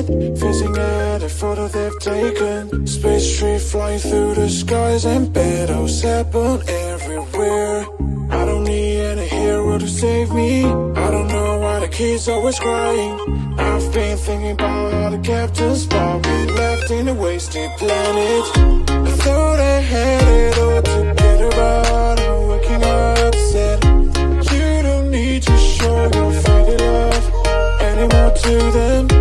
fizzing at a photo they've taken. Space tree flying through the skies, and battles happen everywhere. I don't need any hero to save me. I don't know why the kid's always crying. I've been thinking about all the captains, but we left in a wasted planet. I thought I had it all together, but I'm waking up sad. You don't need to show your fake love anymore to them.